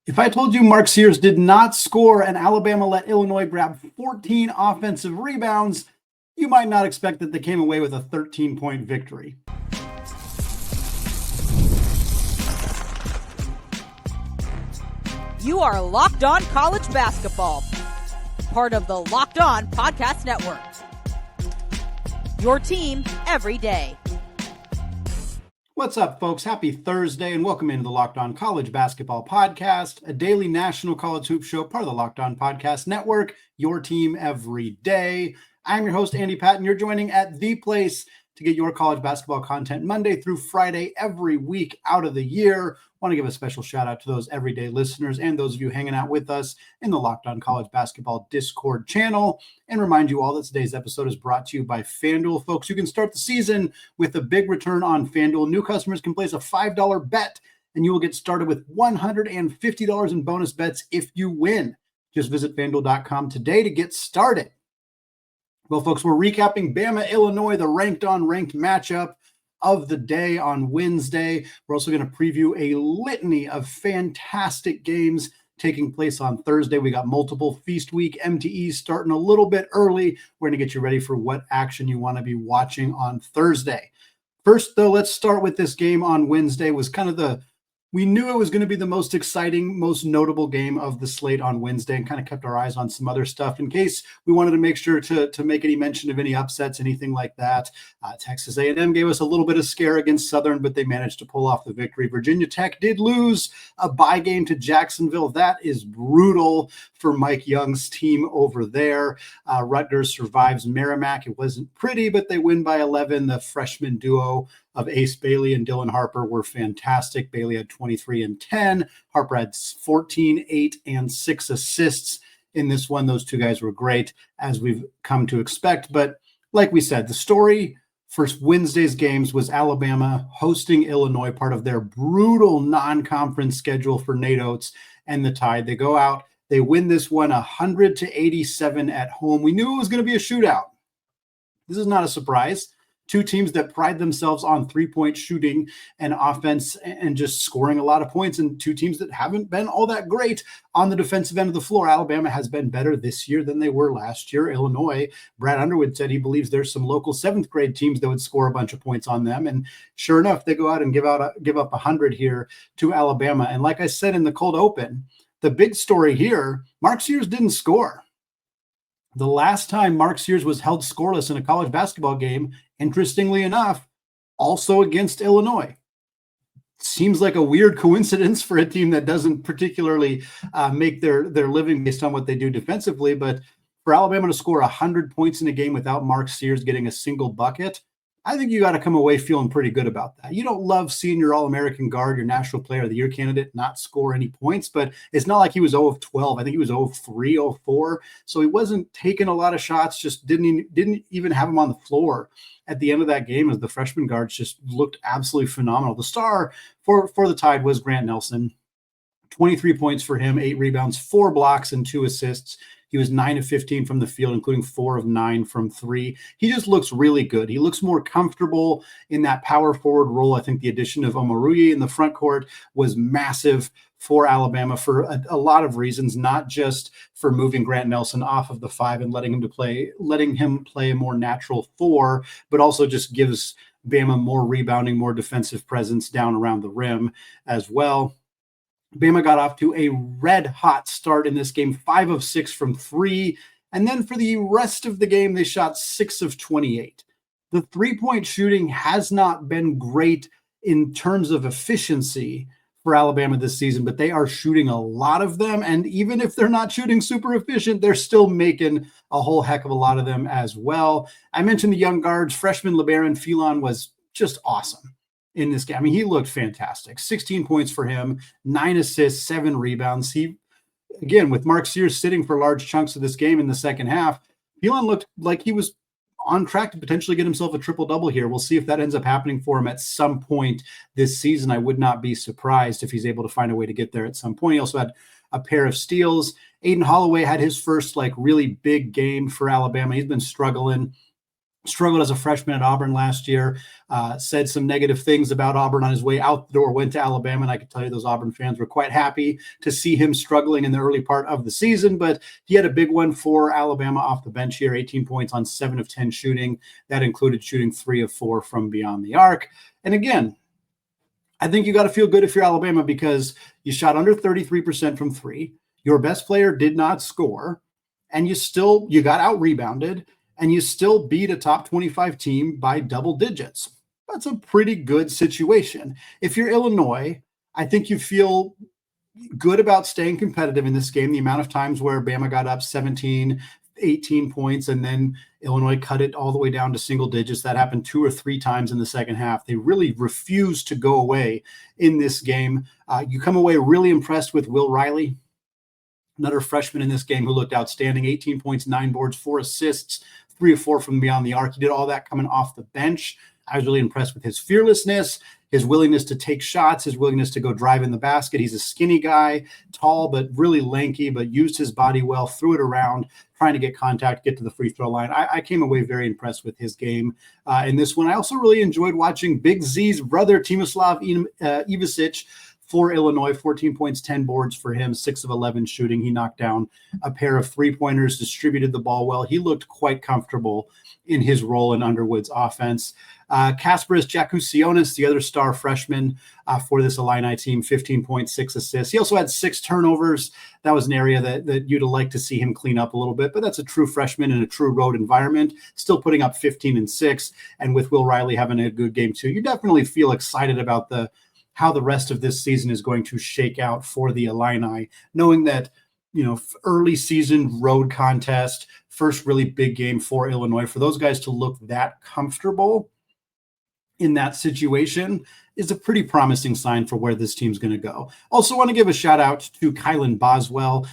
If I told you Mark Sears did not score and Alabama let Illinois grab 14 offensive rebounds, you might not expect that they came away with a 13-point victory. You are Locked On College Basketball, part of the Locked On Podcast Network. Your team every day. What's up, folks? Happy Thursday, and welcome into the Locked On College Basketball Podcast, a daily national college hoop show, part of the Locked On Podcast Network, your team every day. I'm your host, Andy Patton. You're joining at the place to get your college basketball content Monday through Friday, every week out of the year. Want to give a special shout out to those everyday listeners and those of you hanging out with us in the Locked On College Basketball Discord channel, and remind you all that today's episode is brought to you by FanDuel. Folks, you can start the season with a big return on FanDuel. New customers can place a $5 bet and you will get started with $150 in bonus bets if you win. Just visit FanDuel.com today to get started. Well, folks, we're recapping Bama, Illinois, the ranked-on-ranked matchup of the day on Wednesday. We're also going to preview a litany of fantastic games taking place on Thursday. We got multiple Feast Week MTEs starting a little bit early. We're going to get you ready for what action you want to be watching on Thursday. First, though, let's start with this game on Wednesday. Was kind of we knew it was going to be the most exciting, most notable game of the slate on Wednesday, and kind of kept our eyes on some other stuff in case we wanted to make sure to make any mention of any upsets, anything like that. Texas A&M gave us a little bit of scare against Southern, but they managed to pull off the victory. Virginia Tech did lose a bye game to Jacksonville. That is brutal for Mike Young's team over there. Rutgers survives Merrimack. It wasn't pretty, but they win by 11. The freshman duo of Ace Bailey and Dylan Harper were fantastic. Bailey had 23 and 10. Harper had 14, 8, and 6 assists in this one. Those two guys were great, as we've come to expect. But like we said, the story for Wednesday's games was Alabama hosting Illinois, part of their brutal non-conference schedule for Nate Oates and the Tide. They go out, they win this one 100-87 at home. We knew it was going to be a shootout. This is not a surprise. Two teams that pride themselves on three-point shooting and offense and just scoring a lot of points, and two teams that haven't been all that great on the defensive end of the floor. Alabama has been better this year than they were last year. Illinois, Brad Underwood said he believes there's some local seventh grade teams that would score a bunch of points on them. And sure enough, they go out and give up 100 here to Alabama. And like I said in the cold open, the big story here, Mark Sears didn't score. The last time Mark Sears was held scoreless in a college basketball game, interestingly enough, also against Illinois. Seems like a weird coincidence for a team that doesn't particularly make their living based on what they do defensively. But for Alabama to score 100 points in a game without Mark Sears getting a single bucket, I think you got to come away feeling pretty good about that. You don't love seeing your All-American guard, your National Player of the Year candidate, not score any points, but it's not like he was 0 of 12. I think he was 0 of 3, 0 of 4. So he wasn't taking a lot of shots, just didn't even have him on the floor at the end of that game, as the freshman guards just looked absolutely phenomenal. The star for the Tide was Grant Nelson. 23 points for him, 8 rebounds, 4 blocks, and 2 assists. He was 9 of 15 from the field, including 4 of 9 from 3. He just looks really good. He looks more comfortable in that power forward role. I think the addition of Omoruyi in the front court was massive for Alabama for a lot of reasons, not just for moving Grant Nelson off of the 5 and letting him play a more natural 4, but also just gives Bama more rebounding, more defensive presence down around the rim as well. Bama got off to a red-hot start in this game, 5 of 6 from 3. And then for the rest of the game, they shot 6 of 28. The three-point shooting has not been great in terms of efficiency for Alabama this season, but they are shooting a lot of them. And even if they're not shooting super efficient, they're still making a whole heck of a lot of them as well. I mentioned the young guards. Freshman Labaron Philon was just awesome in this game. I mean, he looked fantastic. 16 points for him, 9 assists, 7 rebounds. He, again, with Mark Sears sitting for large chunks of this game in the second half, Philon looked like he was on track to potentially get himself a triple-double here. We'll see if that ends up happening for him at some point this season. I would not be surprised if he's able to find a way to get there at some point. He also had a pair of steals. Aiden Holloway had his first really really big game for Alabama. He's been struggling struggled as a freshman at Auburn last year, said some negative things about Auburn on his way out the door, went to Alabama, and I can tell you those Auburn fans were quite happy to see him struggling in the early part of the season, but he had a big one for Alabama off the bench here, 18 points on 7 of 10 shooting. That included shooting 3 of 4 from beyond the arc. And again, I think you got to feel good if you're Alabama because you shot under 33% from 3. Your best player did not score, and you got out-rebounded, and you still beat a top 25 team by double digits. That's a pretty good situation. If you're Illinois, I think you feel good about staying competitive in this game. The amount of times where Bama got up 17, 18 points, and then Illinois cut it all the way down to single digits. That happened 2 or 3 times in the second half. They really refused to go away in this game. You come away really impressed with Will Riley, another freshman in this game who looked outstanding, 18 points, 9 boards, 4 assists, 3 of 4 from beyond the arc. He did all that coming off the bench. I was really impressed with his fearlessness, his willingness to take shots, his willingness to go drive in the basket. He's a skinny guy, tall, but really lanky, but used his body well, threw it around, trying to get contact, get to the free throw line. I came away very impressed with his game in this one. I also really enjoyed watching Big Z's brother, Timoslav Ivicic, for Illinois, 14 points, 10 boards for him, 6 of 11 shooting. He knocked down a pair of three-pointers, distributed the ball well. He looked quite comfortable in his role in Underwood's offense. Kasparis Jakusionis, the other star freshman for this Illini team, 15.6 assists. He also had 6 turnovers. That was an area that you'd like to see him clean up a little bit, but that's a true freshman in a true road environment, still putting up 15 and 6. And with Will Riley having a good game too, you definitely feel excited about how the rest of this season is going to shake out for the Illini, knowing that, early season road contest, first really big game for Illinois, for those guys to look that comfortable in that situation is a pretty promising sign for where this team's going to go. Also want to give a shout out to Kylan Boswell.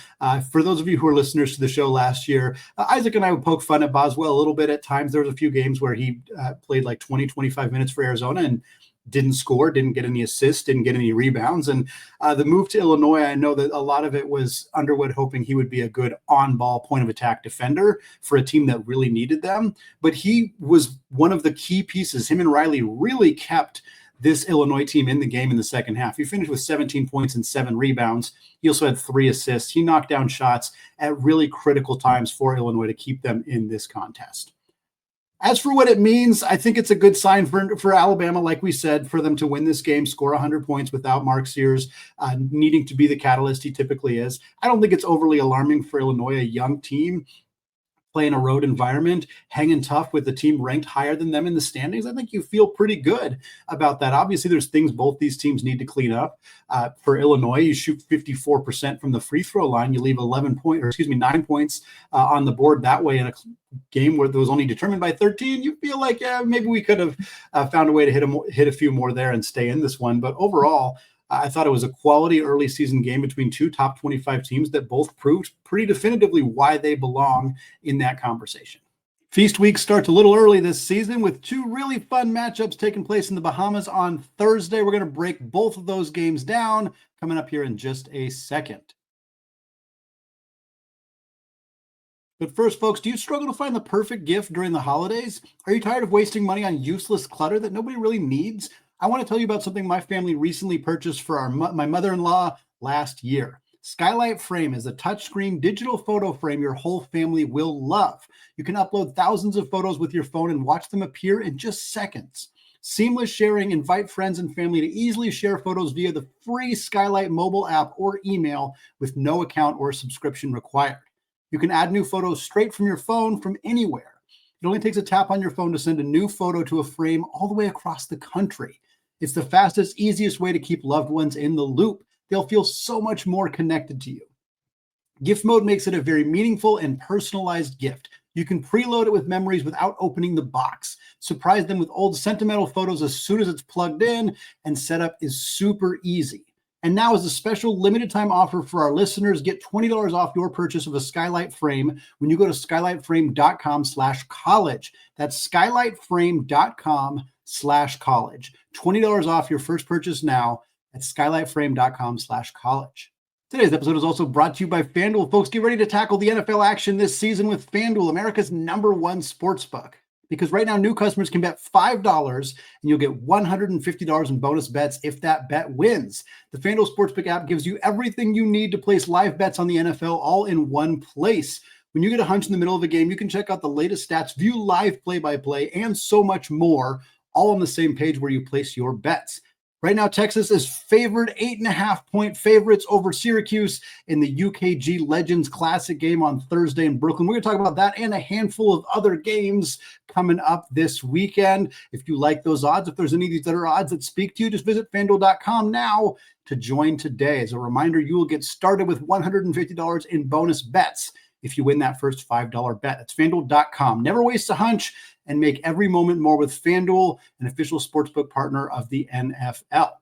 For those of you who are listeners to the show last year, Isaac and I would poke fun at Boswell a little bit at times. There was a few games where he played like 20, 25 minutes for Arizona and didn't score, didn't get any assists, didn't get any rebounds. And the move to Illinois, I know that a lot of it was Underwood hoping he would be a good on-ball point of attack defender for a team that really needed them. But he was one of the key pieces. Him and Riley really kept this Illinois team in the game in the second half. He finished with 17 points and 7 rebounds. He also had 3 assists. He knocked down shots at really critical times for Illinois to keep them in this contest. As for what it means, I think it's a good sign for Alabama, like we said, for them to win this game, score 100 points without Mark Sears needing to be the catalyst he typically is. I don't think it's overly alarming for Illinois, a young team playing a road environment, hanging tough with the team ranked higher than them in the standings. I think you feel pretty good about that. Obviously, there's things both these teams need to clean up. For Illinois, you shoot 54% from the free throw line. You leave 9 points on the board that way in a game where it was only determined by 13. You feel like, maybe we could have found a way to hit a few more there and stay in this one. But overall, I thought it was a quality early season game between 2 top 25 teams that both proved pretty definitively why they belong in that conversation. Feast week starts a little early this season with 2 really fun matchups taking place in the Bahamas on Thursday. We're going to break both of those games down coming up here in just a second. But first, folks, do you struggle to find the perfect gift during the holidays? Are you tired of wasting money on useless clutter that nobody really needs? I want to tell you about something my family recently purchased for my mother-in-law last year. Skylight Frame is a touchscreen digital photo frame your whole family will love. You can upload thousands of photos with your phone and watch them appear in just seconds. Seamless sharing, invite friends and family to easily share photos via the free Skylight mobile app or email with no account or subscription required. You can add new photos straight from your phone from anywhere. It only takes a tap on your phone to send a new photo to a frame all the way across the country. It's the fastest, easiest way to keep loved ones in the loop. They'll feel so much more connected to you. Gift mode makes it a very meaningful and personalized gift. You can preload it with memories without opening the box. Surprise them with old sentimental photos as soon as it's plugged in, and setup is super easy. And now, as a special limited time offer for our listeners, get $20 off your purchase of a Skylight Frame when you go to skylightframe.com/college. That's skylightframe.com/college. $20 off your first purchase now at skylightframe.com/college. Today's episode is also brought to you by FanDuel. Folks, get ready to tackle the NFL action this season with FanDuel, America's #1 sportsbook. because right now new customers can bet $5 and you'll get $150 in bonus bets if that bet wins. The FanDuel Sportsbook app gives you everything you need to place live bets on the NFL all in one place. When you get a hunch in the middle of a game, you can check out the latest stats, view live play-by-play, and so much more, all on the same page where you place your bets. Right now, Texas is favored 8.5-point favorites over Syracuse in the UKG Legends Classic game on Thursday in Brooklyn. We're going to talk about that and a handful of other games coming up this weekend. If you like those odds, if there's any of these other odds that speak to you, just visit FanDuel.com now to join today. As a reminder, you will get started with $150 in bonus bets if you win that first $5 bet. That's FanDuel.com. Never waste a hunch and make every moment more with FanDuel, an official sportsbook partner of the NFL.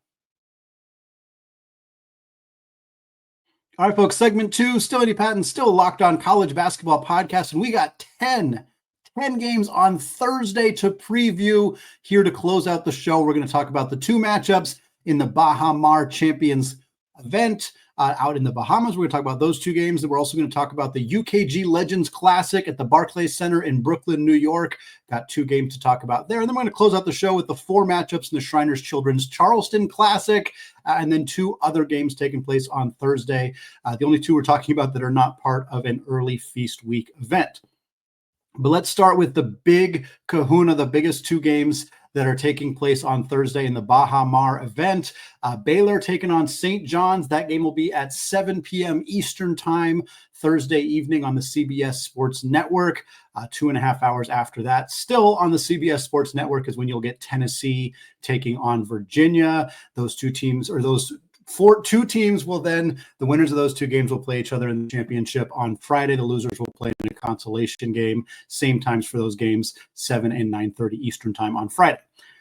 All right, folks, segment 2, still Andy Patton, still Locked On College Basketball Podcast, and we got 10 games on Thursday to preview. Here to close out the show, we're going to talk about the 2 matchups in the Baha Mar Champions event out in the Bahamas. We're going to talk about those 2 games. And we're also going to talk about the UKG Legends Classic at the Barclays Center in Brooklyn, New York. Got 2 games to talk about there. And then we're going to close out the show with the 4 matchups in the Shriners Children's Charleston Classic, and then 2 other games taking place on Thursday. The only 2 we're talking about that are not part of an early Feast Week event. But let's start with the big kahuna, the biggest 2 games that are taking place on Thursday in the Baha Mar event. Baylor taking on St. John's. That game will be at 7 p.m. Eastern time, Thursday evening on the CBS Sports Network. 2.5 hours after that, still on the CBS Sports Network, is when you'll get Tennessee taking on Virginia. Those 2 teams, or those 2 teams will then, the winners of those 2 games will play each other in the championship on Friday. The losers will play in a consolation game. Same times for those games, 7 and 9:30 Eastern time on Friday.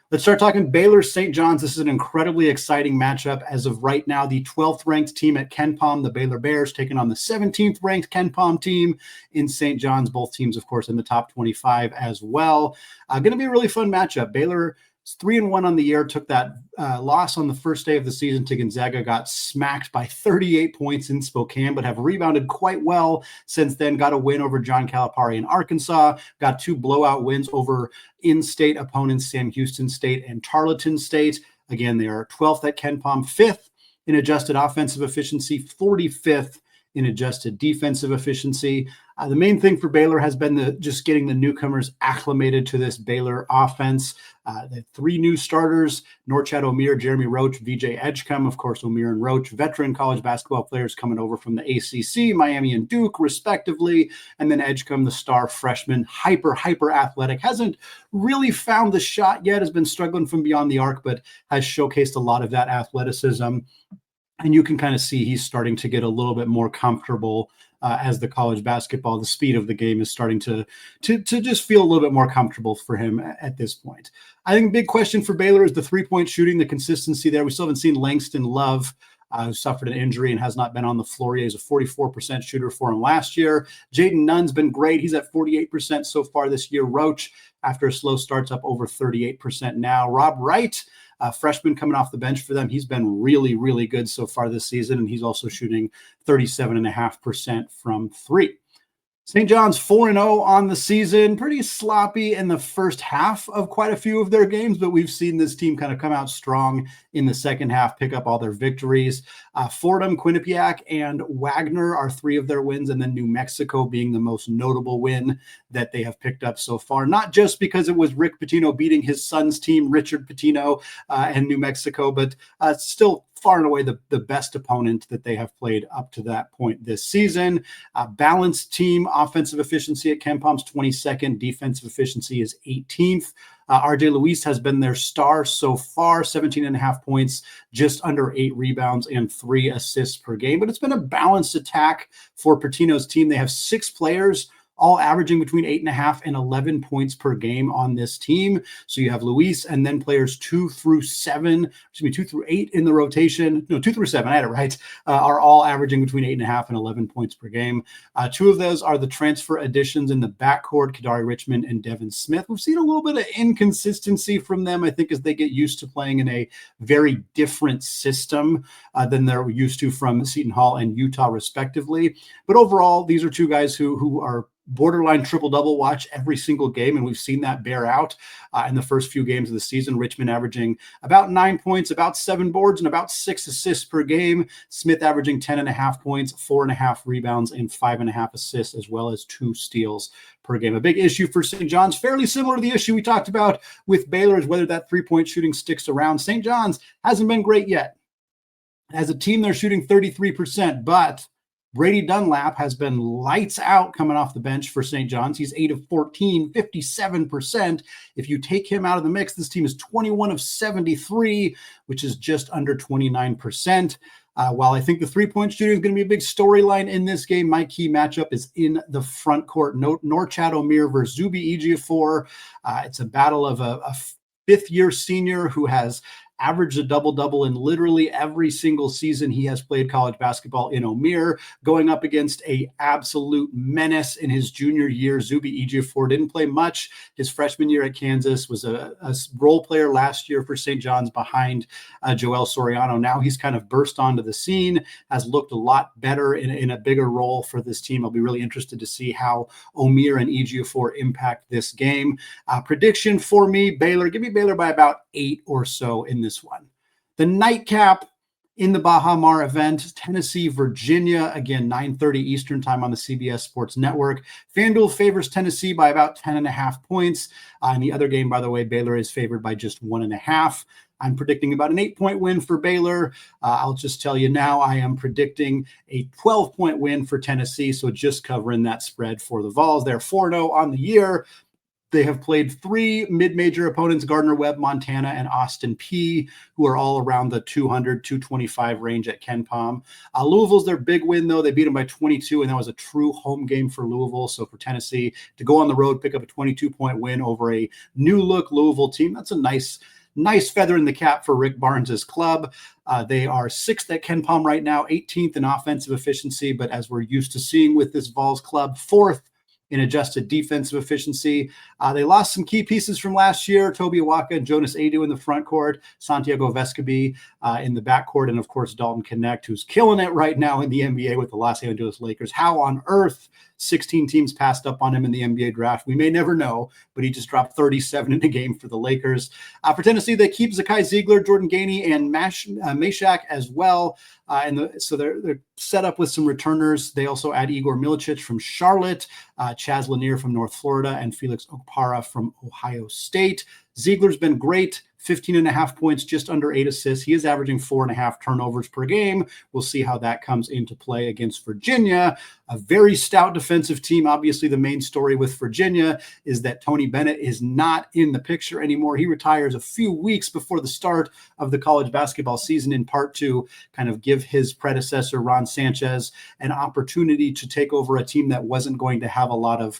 Let's start talking Baylor-St. John's. This is an incredibly exciting matchup. As of right now, the 12th ranked team at KenPom, the Baylor Bears, taking on the 17th ranked KenPom team in St. John's. Both teams, of course, in the top 25 as well. Going to be a really fun matchup. Baylor 3-1 on the year, took that loss on the first day of the season to Gonzaga, got smacked by 38 points in Spokane, but have rebounded quite well since then. Got a win over John Calipari in Arkansas, got 2 blowout wins over in-state opponents, Sam Houston State and Tarleton State. Again, they are 12th at KenPom, 5th in adjusted offensive efficiency, 45th in adjusted defensive efficiency. The main thing for Baylor has been just getting the newcomers acclimated to this Baylor offense. The 3 new starters, Norchad Omier, Jeremy Roach, VJ Edgecombe, of course, Omier and Roach, veteran college basketball players coming over from the ACC, Miami and Duke, respectively. And then Edgecombe, the star freshman, hyper athletic, hasn't really found the shot yet, has been struggling from beyond the arc, but has showcased a lot of that athleticism. And you can kind of see he's starting to get a little bit more comfortable as the college basketball, the speed of the game is starting to just feel a little bit more comfortable for him at this point. I think the big question for Baylor is the 3-point shooting, the consistency there. We still haven't seen Langston Love, who suffered an injury and has not been on the floor. He's a 44% shooter for him last year. Jaden Nunn's been great. He's at 48% so far this year. Roach, after a slow start's up over 38% now. Rob Wright, freshman coming off the bench for them, he's been really good so far this season, and he's also shooting 37.5% from 3. St. John's 4-0 on the season, pretty sloppy in the first half of quite a few of their games, but we've seen this team kind of come out strong in the second half, pick up all their victories. Fordham, Quinnipiac, and Wagner are 3 of their wins, and then New Mexico being the most notable win that they have picked up so far, not just because it was Rick Pitino beating his son's team, Richard Pitino, and New Mexico, but still far and away the best opponent that they have played up to that point this season. Balanced team, offensive efficiency at KenPom's 22nd, defensive efficiency is 18th. RJ Luis has been their star so far, 17.5 points, just under 8 rebounds and 3 assists per game. But it's been a balanced attack for Pitino's team. They have 6 players all averaging between 8.5 and 11 points per game on this team. So you have Luis and then players 2 through 8 in the rotation. No, 2 through 7, I had it right, are all averaging between 8.5 and 11 points per game. 2 of those are the transfer additions in the backcourt, Kadari Richmond and Devin Smith. We've seen a little bit of inconsistency from them, I think, as they get used to playing in a very different system than they're used to from Seton Hall and Utah, respectively. But overall, these are 2 guys who are borderline triple-double watch every single game, and we've seen that bear out in the first few games of the season. Richmond averaging about 9 points, about 7 boards, and about 6 assists per game. Smith averaging 10.5 points, 4.5 rebounds, and 5.5 assists, as well as 2 steals per game. A big issue for St. John's, fairly similar to the issue we talked about with Baylor, is whether that three-point shooting sticks around. St. John's hasn't been great yet. As a team, they're shooting 33%, but Brady Dunlap has been lights out coming off the bench for St. John's. He's 8 of 14, 57%. If you take him out of the mix, this team is 21 of 73, which is just under 29%. While I think the three-point shooting is going to be a big storyline in this game, my key matchup is in the front court. Norchad Omier versus Zubi Ejiofor. It's a battle of a fifth-year senior who has averaged a double-double in literally every single season he has played college basketball in Omier, going up against a absolute menace in his junior year. Zubi Ejiofor didn't play much his freshman year at Kansas, was a role player last year for St. John's behind Joel Soriano. Now he's kind of burst onto the scene, has looked a lot better in a bigger role for this team. I'll be really interested to see how Omier and Ejiofor impact this game. Prediction for me, Baylor. Give me Baylor by about 8 or so in this one. The nightcap in the Baha Mar event, Tennessee, Virginia, again, 9:30 Eastern time on the CBS Sports Network. FanDuel favors Tennessee by about 10.5 points. In the other game, by the way, Baylor is favored by just 1.5. I'm predicting about an 8-point win for Baylor. I'll just tell you now, I am predicting a 12-point win for Tennessee, so just covering that spread for the Vols. They're 4-0 on the year. They have played 3 mid-major opponents, Gardner-Webb, Montana, and Austin Peay, who are all around the 200, 225 range at KenPom. Louisville's their big win, though. They beat them by 22, and that was a true home game for Louisville. So for Tennessee to go on the road, pick up a 22-point win over a new-look Louisville team, that's a nice feather in the cap for Rick Barnes' club. They are 6th at KenPom right now, 18th in offensive efficiency, but as we're used to seeing with this Vols club, 4th in adjusted defensive efficiency. They lost some key pieces from last year, Toby Awaka and Jonas Adu in the front court, Santiago Vescovi in the backcourt, and of course Dalton Connect, who's killing it right now in the NBA with the Los Angeles Lakers. How on earth 16 teams passed up on him in the NBA draft, we may never know, but he just dropped 37 in a game for the Lakers. For Tennessee, they keep Zakai Ziegler, Jordan Gainey, and Meshack as well. So they're set up with some returners. They also add Igor Milicic from Charlotte, Chaz Lanier from North Florida, and Felix Okpara from Ohio State. Ziegler's been great, 15.5 points, just under 8 assists. He is averaging 4.5 turnovers per game. We'll see how that comes into play against Virginia, a very stout defensive team. Obviously, the main story with Virginia is that Tony Bennett is not in the picture anymore. He retires a few weeks before the start of the college basketball season, in part to kind of give his predecessor, Ron Sanchez, an opportunity to take over a team that wasn't going to have a lot of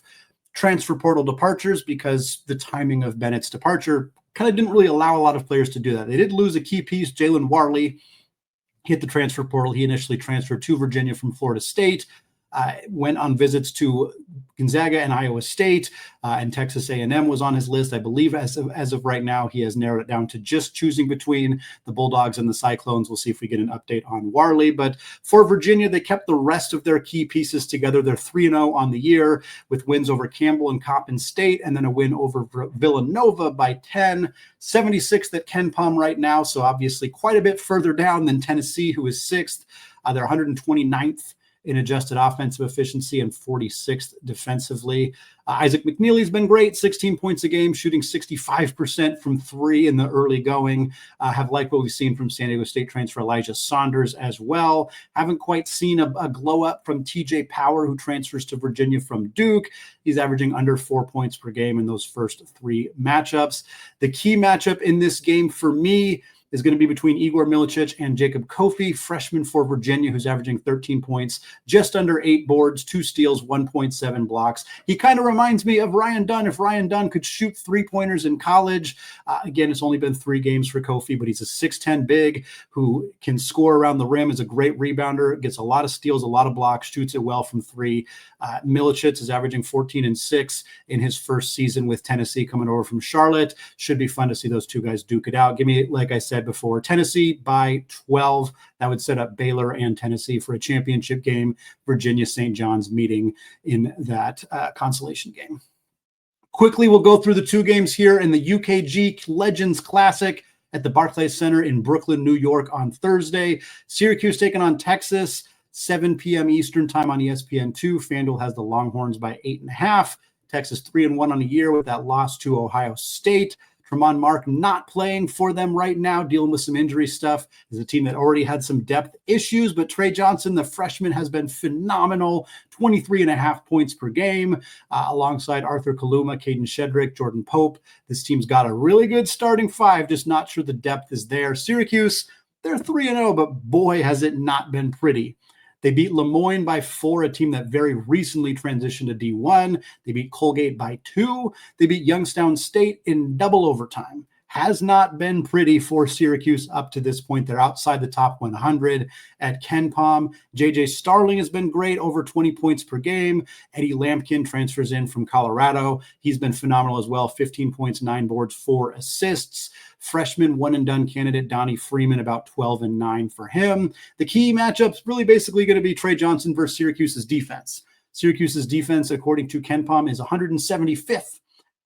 transfer portal departures, because the timing of Bennett's departure kind of didn't really allow a lot of players to do that. They did lose a key piece. Jalen Warley hit the transfer portal. He initially transferred to Virginia from Florida State, went on visits to Gonzaga and Iowa State, and Texas A&M was on his list. I believe as of right now, he has narrowed it down to just choosing between the Bulldogs and the Cyclones. We'll see if we get an update on Warley. But for Virginia, they kept the rest of their key pieces together. They're 3-0 on the year with wins over Campbell and Coppin State, and then a win over Villanova by 10. 76th at KenPom right now, so obviously quite a bit further down than Tennessee, who is 6th. They're 129th in adjusted offensive efficiency and 46th defensively. Isaac McNeely's been great, 16 points a game, shooting 65% from 3 in the early going. Have liked what we've seen from San Diego State transfer Elijah Saunders as well. Haven't quite seen a glow up from TJ Power, who transfers to Virginia from Duke. He's averaging under 4 points per game in those first 3 matchups. The key matchup in this game for me is going to be between Igor Milicic and Jacob Kofi, freshman for Virginia, who's averaging 13 points, just under 8 boards, 2 steals, 1.7 blocks. He kind of reminds me of Ryan Dunn. If Ryan Dunn could shoot 3-pointers in college, again, it's only been 3 games for Kofi, but he's a 6'10 big who can score around the rim, is a great rebounder, gets a lot of steals, a lot of blocks, shoots it well from 3. Milicic is averaging 14 and 6 in his first season with Tennessee, coming over from Charlotte. Should be fun to see those two guys duke it out. Give me, like I said, before. Tennessee by 12. That would set up Baylor and Tennessee for a championship game. Virginia St. John's meeting in that consolation game. Quickly, we'll go through the two games here in the UKG Legends Classic at the Barclays Center in Brooklyn, New York on Thursday. Syracuse taking on Texas, 7 p.m. Eastern time on ESPN2. FanDuel has the Longhorns by 8.5. Texas 3-1 on the year with that loss to Ohio State. Tremont Mark not playing for them right now, dealing with some injury stuff. Is a team that already had some depth issues, but Trey Johnson, the freshman, has been phenomenal. 23.5 points per game, alongside Arthur Kaluma, Caden Shedrick, Jordan Pope. This team's got a really good starting five, just not sure the depth is there. Syracuse, they're 3-0, but boy, has it not been pretty. They beat Lemoyne by 4, a team that very recently transitioned to D1. They beat Colgate by 2. They beat Youngstown State in double overtime. Has not been pretty for Syracuse up to this point. They're outside the top 100 at KenPom. JJ Starling has been great, over 20 points per game. Eddie Lampkin transfers in from Colorado. He's been phenomenal as well, 15 points, 9 boards, 4 assists. Freshman one-and-done candidate Donnie Freeman, about 12 and 9 for him. The key matchup's really basically going to be Trey Johnson versus Syracuse's defense. Syracuse's defense, according to KenPom, is 175th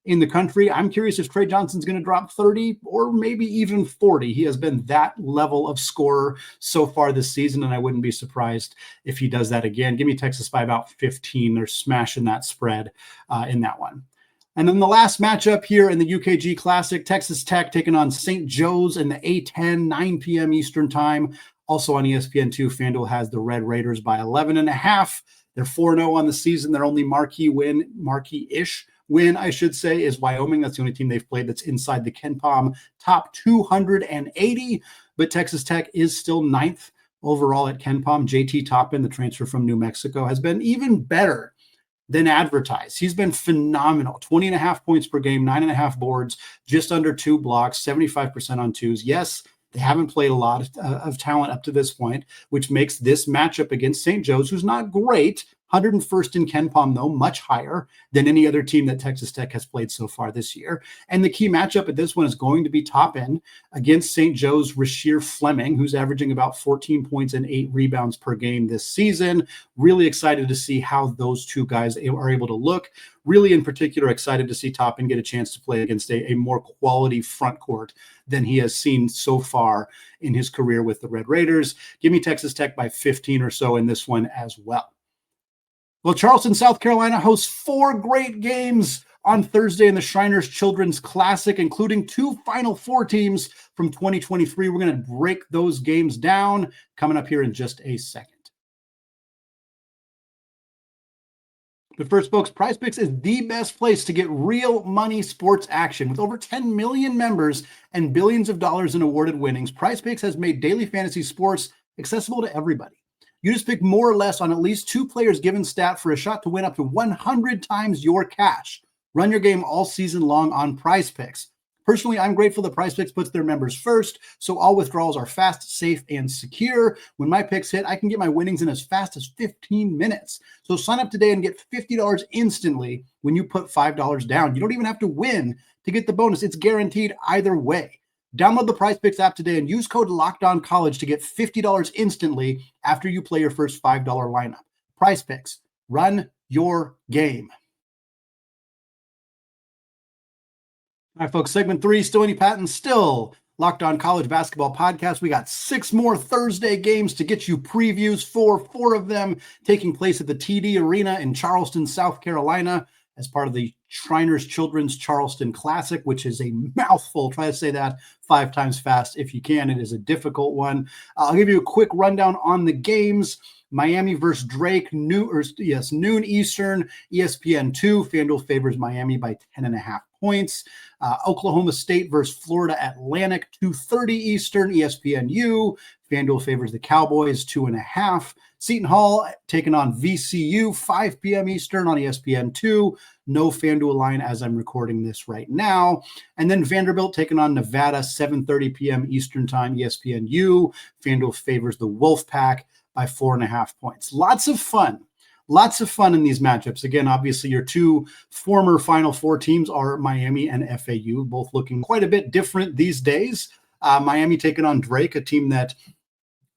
in the country. I'm curious if Trey Johnson's going to drop 30 or maybe even 40. He has been that level of scorer so far this season, and I wouldn't be surprised if he does that again. Give me Texas by about 15. They're smashing that spread in that one. And then the last matchup here in the UKG Classic, Texas Tech taking on St. Joe's in the A10, 9 p.m. Eastern time. Also on ESPN2, FanDuel has the Red Raiders by 11.5. They're 4-0 on the season. Their only marquee-ish win, I should say, is Wyoming. That's the only team they've played that's inside the KenPom top 280. But Texas Tech is still 9th overall at KenPom. JT Toppin, the transfer from New Mexico, has been even better than advertised. He's been phenomenal. 20.5 points per game, 9.5 boards, just under 2 blocks, 75% on twos. Yes, they haven't played a lot of talent up to this point, which makes this matchup against St. Joe's, who's not great, 101st in KenPom, though, much higher than any other team that Texas Tech has played so far this year. And the key matchup at this one is going to be Toppin against St. Joe's Rasheer Fleming, who's averaging about 14 points and 8 rebounds per game this season. Really excited to see how those two guys are able to look. Really, in particular, excited to see Toppin get a chance to play against a more quality front court than he has seen so far in his career with the Red Raiders. Give me Texas Tech by 15 or so in this one as well. Well, Charleston, South Carolina hosts 4 great games on Thursday in the Shriners Children's Classic, including 2 Final Four teams from 2023. We're going to break those games down coming up here in just a second. But first, folks, PrizePicks is the best place to get real money sports action. With over 10 million members and billions of dollars in awarded winnings, PrizePicks has made daily fantasy sports accessible to everybody. You just pick more or less on at least 2 players given stat for a shot to win up to 100 times your cash. Run your game all season long on PrizePicks. Personally, I'm grateful that PrizePicks puts their members first, so all withdrawals are fast, safe, and secure. When my picks hit, I can get my winnings in as fast as 15 minutes. So sign up today and get $50 instantly when you put $5 down. You don't even have to win to get the bonus. It's guaranteed either way. Download the PrizePicks app today and use code LOCKEDONCollege to get $50 instantly after you play your first $5 lineup. PrizePicks, run your game. All right, folks, segment 3, still Andy Patton, still Locked On College Basketball Podcast. We got 6 more Thursday games to get you previews for, 4 of them taking place at the TD Arena in Charleston, South Carolina, as part of the Shriners Children's Charleston Classic, which is a mouthful. Try to say that 5 times fast if you can. It is a difficult one. I'll give you a quick rundown on the games. Miami versus Drake, noon Eastern, ESPN2. FanDuel favors Miami by 10.5 points. Oklahoma State versus Florida Atlantic, 2:30 Eastern, ESPNU. FanDuel favors the Cowboys, 2.5. Seton Hall taking on VCU, 5 p.m. Eastern on ESPN2. No FanDuel line as I'm recording this right now. And then Vanderbilt taking on Nevada, 7:30 p.m. Eastern time, ESPNU. FanDuel favors the Wolfpack by 4.5 points. Lots of fun in these matchups. Again, obviously your 2 former Final Four teams are Miami and FAU, both looking quite a bit different these days. Miami taking on Drake, a team that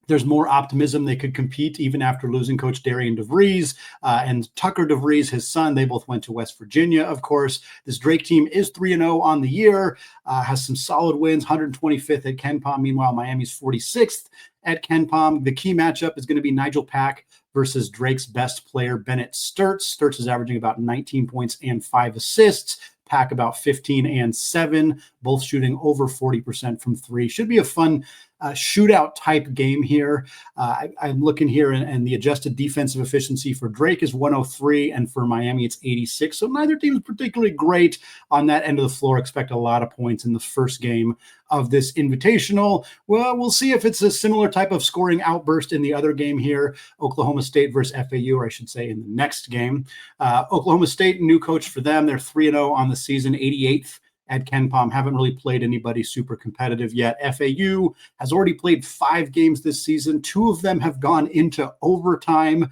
there's more optimism they could compete even after losing Coach Darian DeVries and Tucker DeVries, his son. They both went to West Virginia, of course. This Drake team is 3-0 on the year, has some solid wins, 125th at KenPom. Meanwhile, Miami's 46th at KenPom. The key matchup is going to be Nigel Pack versus Drake's best player, Bennett Sturtz. Sturtz is averaging about 19 points and 5 assists. Pack about 15 and 7, both shooting over 40% from three. Should be a fun shootout type game here. I'm looking here, and the adjusted defensive efficiency for Drake is 103, and for Miami it's 86. So neither team is particularly great on that end of the floor. Expect a lot of points in the first game of this invitational. Well, we'll see if it's a similar type of scoring outburst in the other game here, Oklahoma State versus FAU, or I should say in the next game. Oklahoma State, new coach for them. They're 3-0 on the season, 88th at KenPom. Haven't really played anybody super competitive yet. FAU has already played 5 games this season. 2 of them have gone into overtime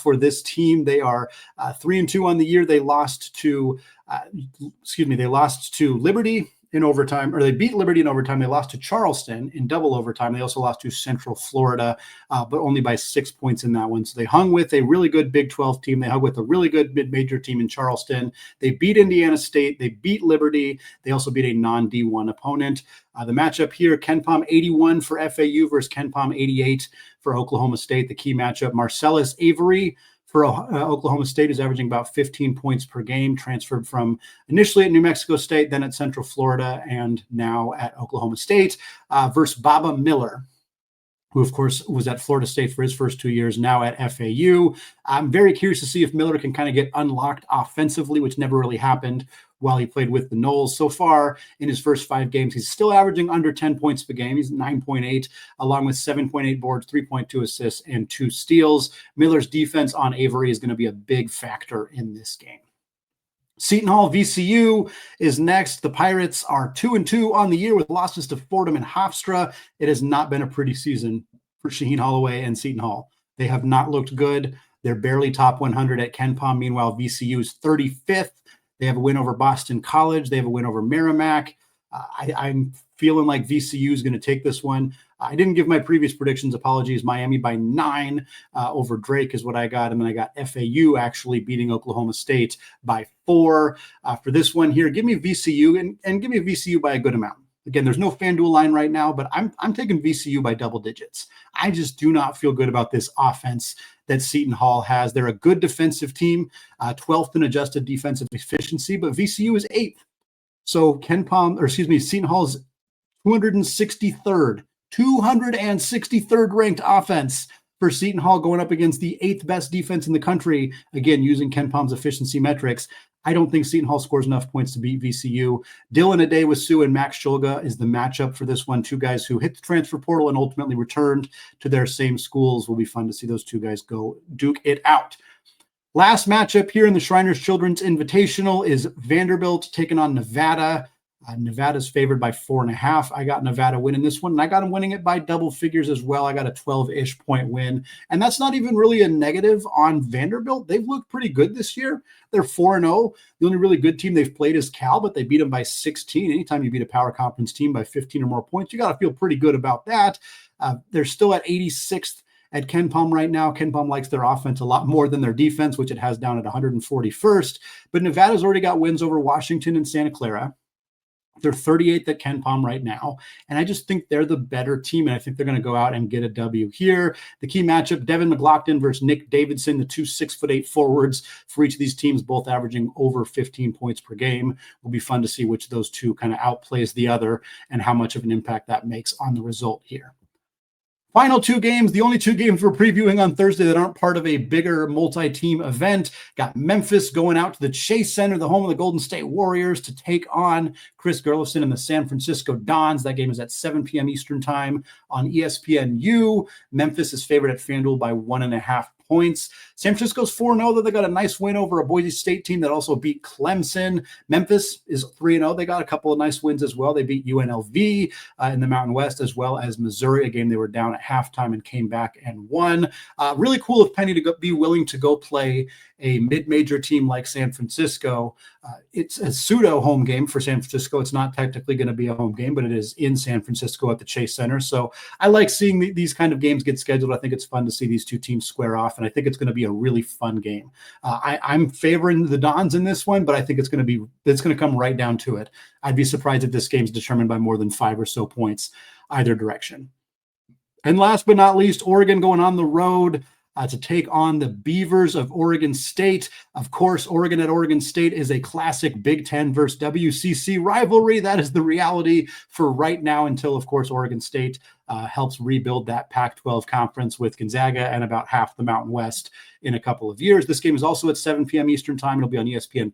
for this team. They are 3-2 on the year. They lost to, Liberty in overtime, or they beat Liberty in overtime. They lost to Charleston in double overtime. They also lost to Central Florida, but only by 6 points in that one. So they hung with a really good Big 12 team. They hung with a really good mid-major team in Charleston. They beat Indiana State. They beat Liberty. They also beat a non-D1 opponent. The matchup here, KenPom 81 for FAU versus KenPom 88 for Oklahoma State. The key matchup, Marcellus Avery for Oklahoma State is averaging about 15 points per game, transferred from initially at New Mexico State, then at Central Florida, and now at Oklahoma State, versus Baba Miller, who, of course, was at Florida State for his first 2 years, now at FAU. I'm very curious to see if Miller can kind of get unlocked offensively, which never really happened while he played with the Noles. So far, in his first 5 games, he's still averaging under 10 points per game. He's 9.8, along with 7.8 boards, 3.2 assists, and 2 steals. Miller's defense on Avery is going to be a big factor in this game. Seton Hall VCU is next. The Pirates are 2-2 on the year with losses to Fordham and Hofstra. It has not been a pretty season for Shaheen Holloway and Seton Hall. They have not looked good. They're barely top 100 at KenPom. Meanwhile, VCU is 35th. They have a win over Boston College. They have a win over Merrimack. I'm feeling like VCU is going to take this one. I didn't give my previous predictions. Apologies. Miami by 9 over Drake is what I got. And then I got FAU actually beating Oklahoma State by 4. For this one here, give me VCU and give me VCU by a good amount. Again, there's no FanDuel line right now, but I'm taking VCU by double digits. I just do not feel good about this offense that Seton Hall has. They're a good defensive team, 12th in adjusted defensive efficiency, but VCU is 8th. So Seton Hall's 263rd ranked offense for Seton Hall, going up against the 8th best defense in the country, again, using KenPom's efficiency metrics. I don't think Seton Hall scores enough points to beat VCU. Dylan Adewasu and Max Shulga is the matchup for this one. 2 guys who hit the transfer portal and ultimately returned to their same schools. Will be fun to see those 2 guys go duke it out. Last matchup here in the Shriners Children's Invitational is Vanderbilt taking on Nevada. Nevada's favored by 4.5. I got Nevada winning this one, and I got them winning it by double figures as well. I got a 12-ish point win, and that's not even really a negative on Vanderbilt. They've looked pretty good this year. They're 4-0. The only really good team they've played is Cal, but they beat them by 16. Anytime you beat a power conference team by 15 or more points, you got to feel pretty good about that. They're still at 86th at KenPom right now. KenPom likes their offense a lot more than their defense, which it has down at 141st. But Nevada's already got wins over Washington and Santa Clara. They're 38th at KenPom right now, and I just think they're the better team, and I think they're going to go out and get a W here. The key matchup, Devin McLaughlin versus Nick Davidson, the 2 6'8" forwards for each of these teams, both averaging over 15 points per game. Will be fun to see which of those 2 kind of outplays the other and how much of an impact that makes on the result here. Final 2 games, the only 2 games we're previewing on Thursday that aren't part of a bigger multi-team event. Got Memphis going out to the Chase Center, the home of the Golden State Warriors, to take on Chris Gerlofson and the San Francisco Dons. That game is at 7 p.m. Eastern time on ESPNU. Memphis is favored at FanDuel by 1.5 points. San Francisco's 4-0, though they got a nice win over a Boise State team that also beat Clemson. Memphis is 3-0. They got a couple of nice wins as well. They beat UNLV in the Mountain West, as well as Missouri, a game they were down at halftime and came back and won. Really cool of Penny to be willing to go play a mid-major team like San Francisco. It's a pseudo home game for San Francisco. It's not technically going to be a home game, but it is in San Francisco at the Chase Center. So I like seeing these kind of games get scheduled. I think it's fun to see these two teams square off, and I think it's going to be a really fun game. I'm favoring the Dons in this one, but I think it's going to come right down to it. I'd be surprised if this game's determined by more than 5 or so points either direction. And last but not least, Oregon going on the road to take on the Beavers of Oregon State. Of course, Oregon at Oregon State is a classic Big Ten versus WCC rivalry. That is the reality for right now until, of course, Oregon State helps rebuild that Pac-12 conference with Gonzaga and about half the Mountain West in a couple of years. This game is also at 7 p.m. Eastern time. It'll be on ESPN+.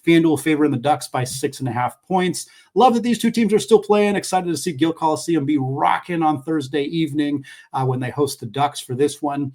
FanDuel favoring the Ducks by 6.5 points. Love that these two teams are still playing. Excited to see Gill Coliseum be rocking on Thursday evening when they host the Ducks for this one.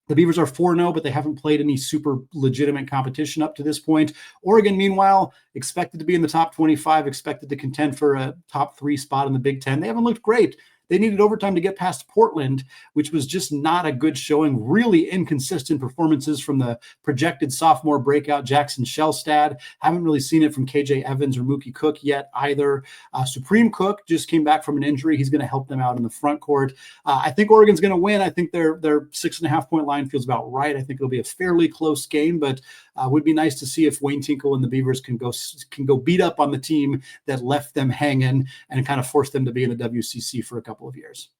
The Beavers are 4-0, but they haven't played any super legitimate competition up to this point. Oregon, meanwhile, expected to be in the top 25, expected to contend for a top 3 spot in the Big Ten. They haven't looked great. They needed overtime to get past Portland, which was just not a good showing. Really inconsistent performances from the projected sophomore breakout Jackson Shellstad. Haven't really seen it from KJ Evans or Mookie Cook yet either. Supreme Cook just came back from an injury. He's going to help them out in the front court. I think Oregon's going to win. I think their 6.5 point line feels about right. I think it'll be a fairly close game, but would be nice to see if Wayne Tinkle and the Beavers can go beat up on the team that left them hanging and kind of force them to be in the WCC for a couple of years.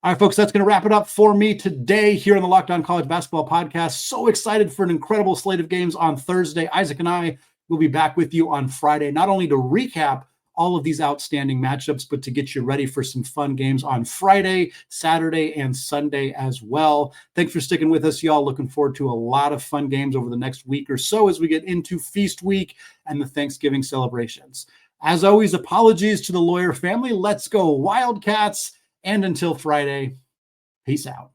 All right, folks, that's going to wrap it up for me today here on the Locked On College Basketball Podcast. So excited for an incredible slate of games on Thursday. Isaac and I will be back with you on Friday, not only to recap all of these outstanding matchups, but to get you ready for some fun games on Friday, Saturday, and Sunday as well. Thanks for sticking with us, y'all. Looking forward to a lot of fun games over the next week or so as we get into Feast Week and the Thanksgiving celebrations. As always, apologies to the Lawyer family. Let's go Wildcats. And until Friday, peace out.